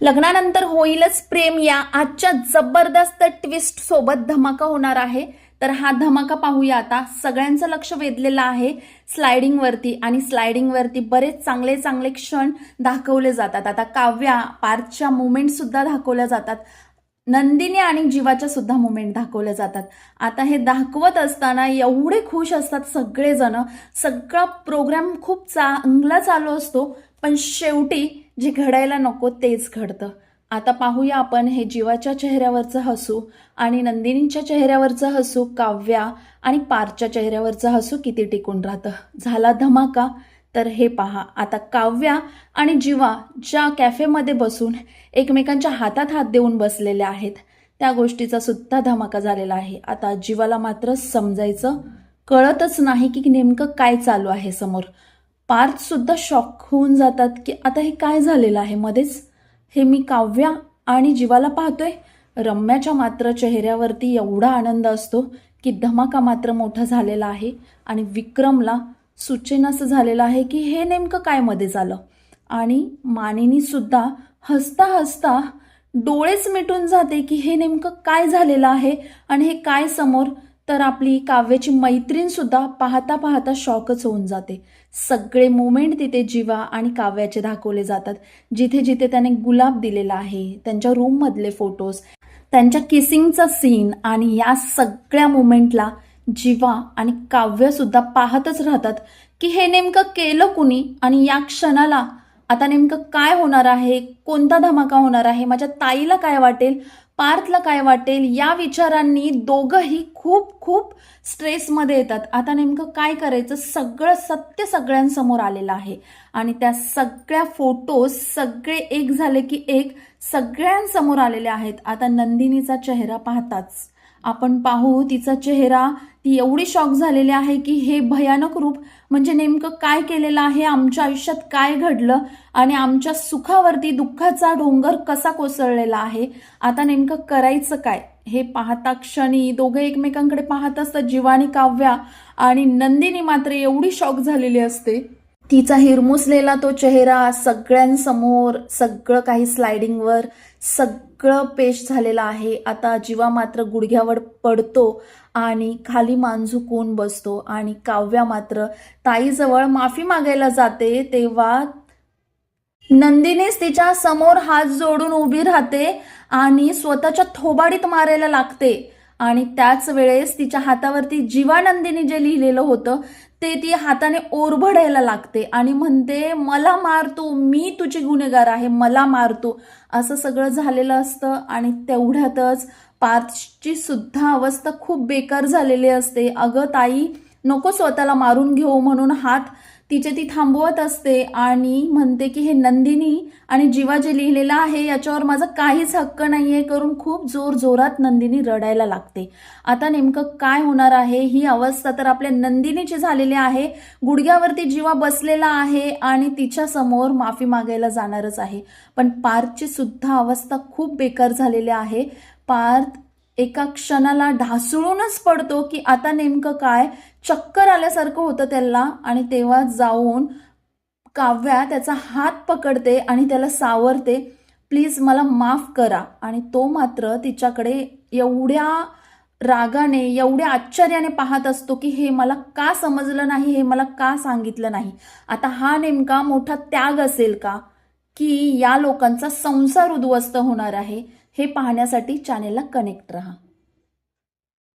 लग्नानंतर होईलच प्रेम या आजच्या जबरदस्त ट्विस्ट सोबत धमाका होणार आहे। तर हा धमाका पाहूया आता। सगळ्यांचं लक्ष वेधलेलं आहे स्लायडिंग वरती आणि स्लायडिंग वरती बरेच चांगले चांगले क्षण दाखवले जातात। आता काव्या पार्थच्या मुवमेंट सुद्धा दाखवल्या जातात, नंदिनी आणि जीवाच्या सुद्धा मुवमेंट दाखवल्या जातात। आता हे दाखवत असताना एवढे खुश असतात सगळेजण, सगळा प्रोग्राम खूप चांगला चालू असतो, पण शेवटी जे घडायला नको तेच घडतं। आता पाहूया आपण हे जीवाच्या चेहऱ्यावरचं हसू आणि नंदिनीच्या चेहऱ्यावरचं हसू, काव्या आणि पार्थच्या चेहऱ्यावरचं हसू किती टिकून राहतं। झाला धमाका तर हे पहा। आता काव्या आणि जीवा ज्या कॅफेमध्ये बसून एकमेकांच्या हातात हात देऊन बसलेले आहेत, त्या गोष्टीचा सुद्धा धमाका झालेला आहे। आता जीवाला मात्र समजायचं कळतच नाही की नेमकं काय चालू आहे समोर। पार्थ सुद्धा शॉक होऊन जातात की आता हे काय झालेलं आहे मध्येच, हे मी काव्या आणि जीवाला पाहतोय। रम्याच्या मात्र चेहऱ्यावरती एवढा आनंद असतो की धमाका मात्र मोठा झालेला आहे आणि विक्रमला सुचेनासं झालेलं आहे की हे नेमकं काय मध्ये झालं। आणि मानिनी सुद्धा हसता हसता डोळेच मिटून जाते की हे नेमकं काय झालेलं आहे आणि हे काय समोर। तर आपली काव्याची मैत्रीण सुद्धा पाहता पाहता शॉकच होऊन जाते। सगळे मोमेंट तिथे जीवा आणि काव्याचे दाखवले जातात, जिथे जिथे त्याने गुलाब दिलेला आहे, त्यांच्या रूम मधले फोटोज, त्यांच्या किसिंगचा सीन, आणि या सगळ्या मोमेंटला जीवा आणि काव्य सुद्धा पाहतच राहतात की हे नेमकं केलं कुणी आणि या क्षणाला आता नेमकं काय होणार आहे, कोणता धमाका होणार आहे, माझ्या ताईला काय वाटेल, पार्थला काय वाटेल, या विचारांनी दोघंही खूप खूप स्ट्रेसमध्ये येतात। आता नेमकं काय करायचं, सगळं सत्य सगळ्यांसमोर आलेलं आहे आणि त्या सगळ्या फोटोज सगळे एक झाले की एक सगळ्यांसमोर आलेले आहेत। आता नंदिनीचा चेहरा पाहताच आपण पाहू, तिचा चेहरा, ती एवढी शॉक झालेली आहे की हे भयानक रूप म्हणजे नेमकं काय केलेलं आहे, आमच्या आयुष्यात काय घडलं आणि आमच्या सुखावरती दुःखाचा डोंगर कसा कोसळलेला आहे, आता नेमकं करायचं काय, हे पाहता क्षणी दोघे एकमेकांकडे पाहत असतात जीवा आणि काव्या, आणि नंदिनी मात्र एवढी शॉक झालेली असते। तिचा हिरमुसलेला तो चेहरा सगळ्यांसमोर, सगळं काही स्लायडिंगवर सगळं पेश झालेलं आहे। आता जीवा मात्र गुडघ्यावर पडतो आणि खाली मान झुकवून बसतो आणि काव्या मात्र ताईजवळ माफी मागायला जाते, तेव्हा नंदिनीच तिच्या समोर हात जोडून उभी राहते आणि स्वतःच्या थोबाडीत मारायला लागते। आणि त्याच वेळेस तिच्या हातावरती जीवानंदिनी जे लिहिलेलं होतं ते ती हाताने ओरबडायला लागते आणि म्हणते, मला मार तू, मी तुझी गुन्हेगार आहे, मला मार तू, असं सगळं झालेलं असतं। आणि तेवढ्यातच पार्थची सुद्धा अवस्था खूप बेकार झालेली असते। अगं ताई, नको स्वतःला मारून घेऊ म्हणून हात तिचे ती थांबवत असते आणि म्हणते की हे नंदिनी आणि जीवा जे लिहिलेलं आहे याच्यावर माझा काहीच हक्क नाहीये करून खूप जोर जोरात नंदिनी रडायला लागते। आता नेमकं काय होणार आहे, ही अवस्था तर आपल्या नंदिनीची झालेली आहे। गुडघ्यावरती जीवा बसलेला आहे आणि तिच्या समोर माफी मागायला जाणारच आहे, पण पार्थची सुद्धा अवस्था खूप बेकार झालेली आहे। पार्थ एका क्षणाला ढासळूनच पडतो की आता नेमकं काय, चक्कर आल्यासारखं होतं त्याला। आणि तेव्हा जाऊन काव्या त्याचा हात पकडते आणि त्याला सावरते, प्लीज मला माफ करा। आणि तो मात्र तिच्याकडे एवढ्या रागाने, एवढ्या आश्चर्याने पाहत असतो की हे मला का समजलं नाही, हे मला का सांगितलं नाही। आता हा नेमका मोठा त्याग असेल का, की या लोकांचा संसार उद्ध्वस्त होणार आहे, हे पाहण्यासाठी चॅनेलला कनेक्ट रहा।